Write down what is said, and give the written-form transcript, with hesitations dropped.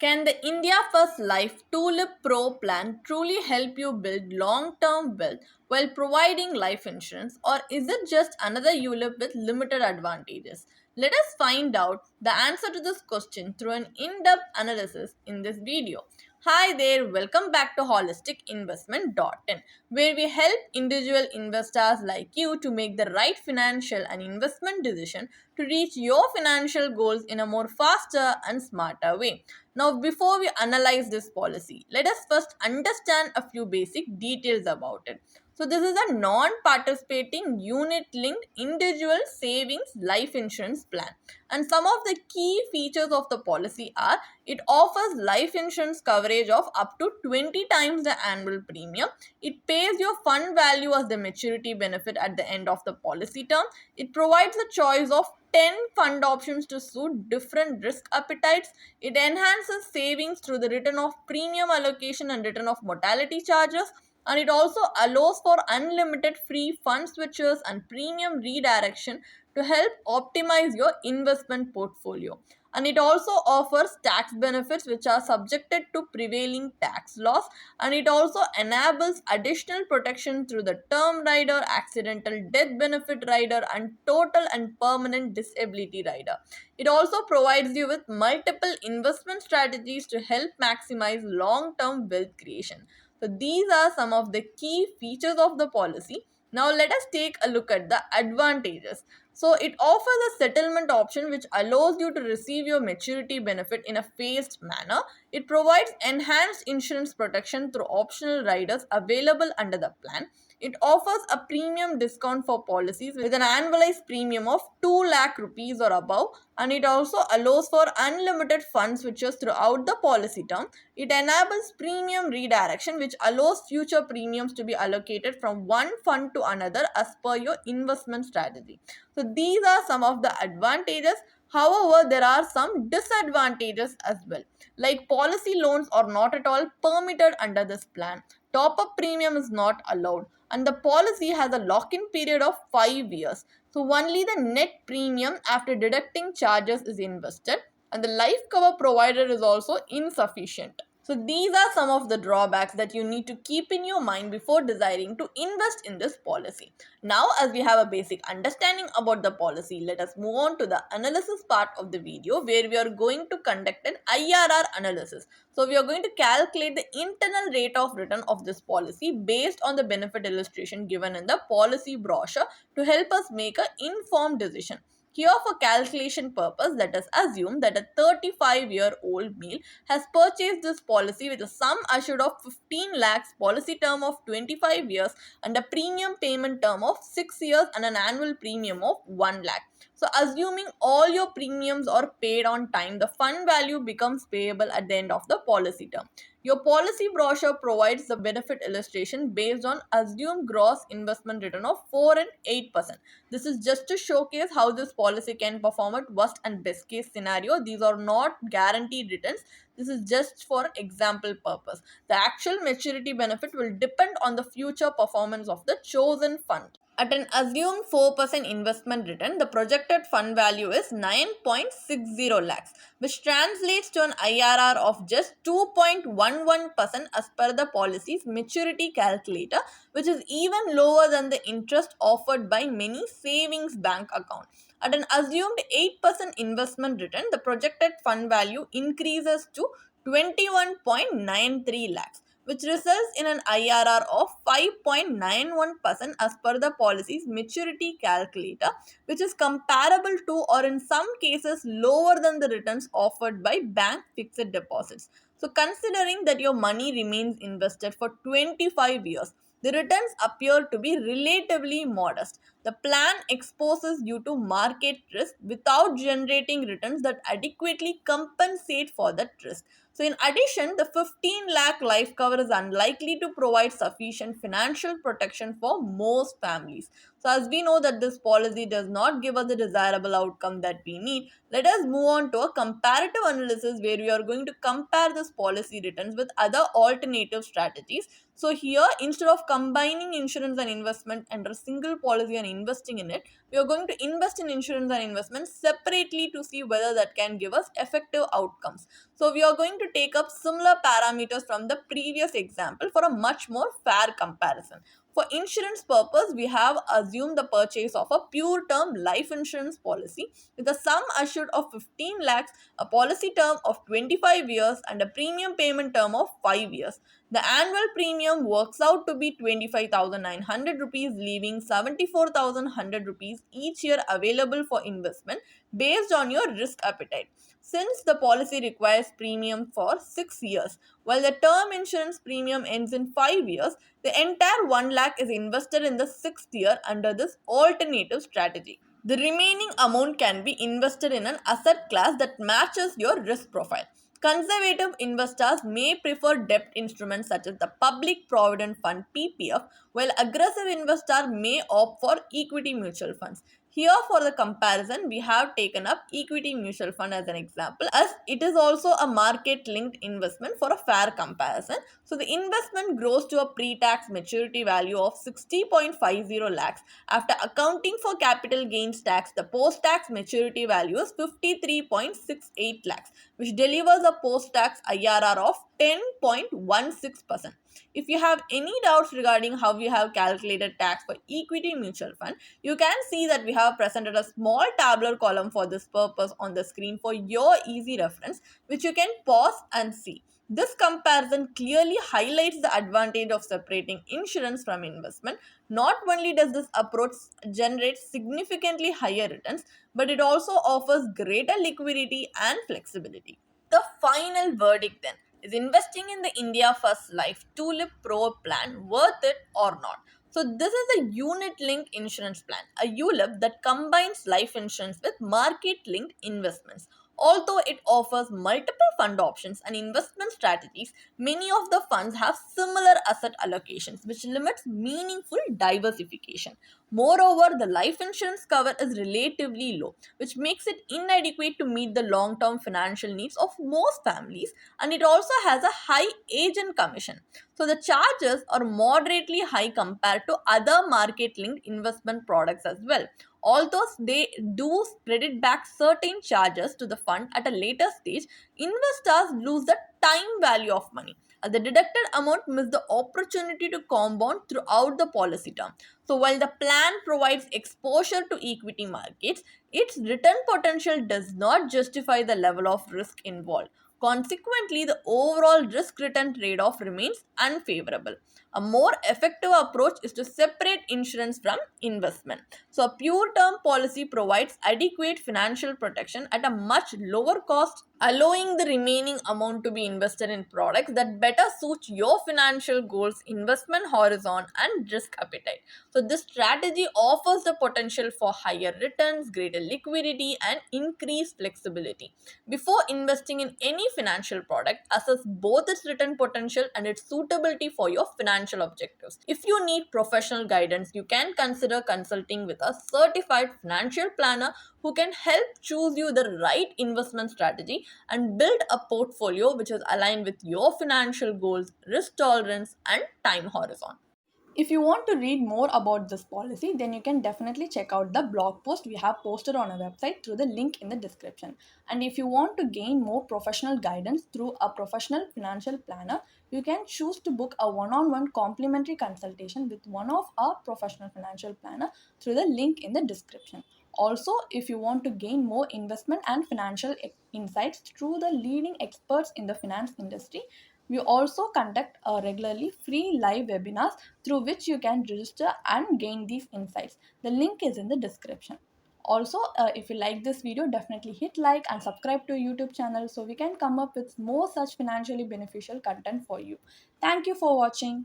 Can the IndiaFirst Life TULIP Pro plan truly help you build long-term wealth while providing life insurance, or is it just another ULIP with limited advantages? Let us find out the answer to this question through an in-depth analysis in this video. Hi there, welcome back to holisticinvestment.in, where we help individual investors like you to make the right financial and investment decision to reach your financial goals in a more faster and smarter way. Now, before we analyze this policy, let us first understand a few basic details about it. So, this is a non participating unit linked individual savings life insurance plan. And some of the key features of the policy are it offers life insurance coverage of up to 20 times the annual premium. It pays your fund value as the maturity benefit at the end of the policy term. It provides a choice of 10 fund options to suit different risk appetites. It enhances savings through the return of premium allocation and return of mortality charges, and it also allows for unlimited free fund switches and premium redirection to help optimize your investment portfolio. And it also offers tax benefits which are subjected to prevailing tax laws, and it also enables additional protection through the term rider, accidental death benefit rider, and total and permanent disability rider. It also provides you with multiple investment strategies to help maximize long-term wealth creation. So these are some of the key features of the policy. Now let us take a look at the advantages. So it offers a settlement option which allows you to receive your maturity benefit in a phased manner. It provides enhanced insurance protection through optional riders available under the plan. It offers a premium discount for policies with an annualized premium of 2 lakh rupees or above, and it also allows for unlimited fund switches throughout the policy term. It enables premium redirection, which allows future premiums to be allocated from one fund to another as per your investment strategy. So these are some of the advantages. However, there are some disadvantages as well. Like policy loans are not at all permitted under this plan. Top up premium is not allowed, and the policy has a lock in period of 5 years. So only the net premium after deducting charges is invested, and the life cover provided is also insufficient. So these are some of the drawbacks that you need to keep in your mind before deciding to invest in this policy. Now, as we have a basic understanding about the policy, let us move on to the analysis part of the video, where we are going to conduct an IRR analysis. So we are going to calculate the internal rate of return of this policy based on the benefit illustration given in the policy brochure to help us make an informed decision. Here, for calculation purpose, let us assume that a 35-year-old male has purchased this policy with a sum assured of 15 lakhs, policy term of 25 years, and a premium payment term of 6 years, and an annual premium of 1 lakh. So, assuming all your premiums are paid on time, the fund value becomes payable at the end of the policy term. Your policy brochure provides the benefit illustration based on assumed gross investment return of 4 and 8%. This is just to showcase how this policy can perform at worst and best case scenario. These are not guaranteed returns. This is just for example purpose. The actual maturity benefit will depend on the future performance of the chosen fund. At an assumed 4% investment return, the projected fund value is 9.60 lakhs, which translates to an IRR of just 2.11% as per the policy's maturity calculator, which is even lower than the interest offered by many savings bank accounts. At an assumed 8% investment return, the projected fund value increases to 21.93 lakhs, which results in an IRR of 5.91% as per the policy's maturity calculator, which is comparable to or in some cases lower than the returns offered by bank fixed deposits. So considering that your money remains invested for 25 years, the returns appear to be relatively modest. The plan exposes you to market risk without generating returns that adequately compensate for that risk. So, in addition, the 15 lakh life cover is unlikely to provide sufficient financial protection for most families. So as we know that this policy does not give us the desirable outcome that we need, let us move on to a comparative analysis where we are going to compare this policy returns with other alternative strategies. So here, instead of combining insurance and investment under a single policy and investing in it, we are going to invest in insurance and investment separately to see whether that can give us effective outcomes. So we are going to take up similar parameters from the previous example for a much more fair comparison. For insurance purpose, we have assumed the purchase of a pure term life insurance policy with a sum assured of 15 lakhs, a policy term of 25 years and a premium payment term of 5 years. The annual premium works out to be 25,900 rupees, leaving 74,100 rupees each year available for investment based on your risk appetite. Since the policy requires premium for 6 years, while the term insurance premium ends in 5 years, the entire 1 lakh is invested in the 6th year under this alternative strategy. The remaining amount can be invested in an asset class that matches your risk profile. Conservative investors may prefer debt instruments such as the Public Provident Fund (PPF), while aggressive investors may opt for equity mutual funds. Here, for the comparison, we have taken up equity mutual fund as an example, as it is also a market linked investment for a fair comparison. So, the investment grows to a pre tax maturity value of 60.50 lakhs. After accounting for capital gains tax, the post tax maturity value is 53.68 lakhs, which delivers a post tax IRR of 10.16%. If you have any doubts regarding how we have calculated tax for equity mutual fund, you can see that we have presented a small tabular column for this purpose on the screen for your easy reference, which you can pause and see. This comparison clearly highlights the advantage of separating insurance from investment. Not only does this approach generate significantly higher returns, but it also offers greater liquidity and flexibility. The final verdict then is investing in the IndiaFirst Life TULIP Pro plan worth it or not? So this is a unit linked insurance plan, a ULIP that combines life insurance with market linked investments. Although it offers multiple fund options and investment strategies, many of the funds have similar asset allocations, which limits meaningful diversification. Moreover, the life insurance cover is relatively low, which makes it inadequate to meet the long term financial needs of most families, and it also has a high agent commission. So, the charges are moderately high compared to other market linked investment products as well. Although they do credit back certain charges to the fund at a later stage, investors lose the time value of money. The deducted amount misses the opportunity to compound throughout the policy term. So, while the plan provides exposure to equity markets, its return potential does not justify the level of risk involved. Consequently, the overall risk return trade off remains unfavorable. A more effective approach is to separate insurance from investment. So, a pure term policy provides adequate financial protection at a much lower cost, allowing the remaining amount to be invested in products that better suit your financial goals, investment horizon, and risk appetite. So, this strategy offers the potential for higher returns, greater liquidity, and increased flexibility. Before investing in any financial product, assess both its return potential and its suitability for your financial objectives. If you need professional guidance, you can consider consulting with a certified financial planner who can help choose you the right investment strategy and build a portfolio which is aligned with your financial goals, risk tolerance, and time horizon. If you want to read more about this policy, then you can definitely check out the blog post we have posted on our website through the link in the description. And if you want to gain more professional guidance through a professional financial planner, you can choose to book a one-on-one complimentary consultation with one of our professional financial planner through the link in the description. Also, if you want to gain more investment and financial insights through the leading experts in the finance industry, we also conduct regularly free live webinars through which you can register and gain these insights. The link is in the description. Also, if you like this video, definitely hit like and subscribe to our YouTube channel so we can come up with more such financially beneficial content for you. Thank you for watching.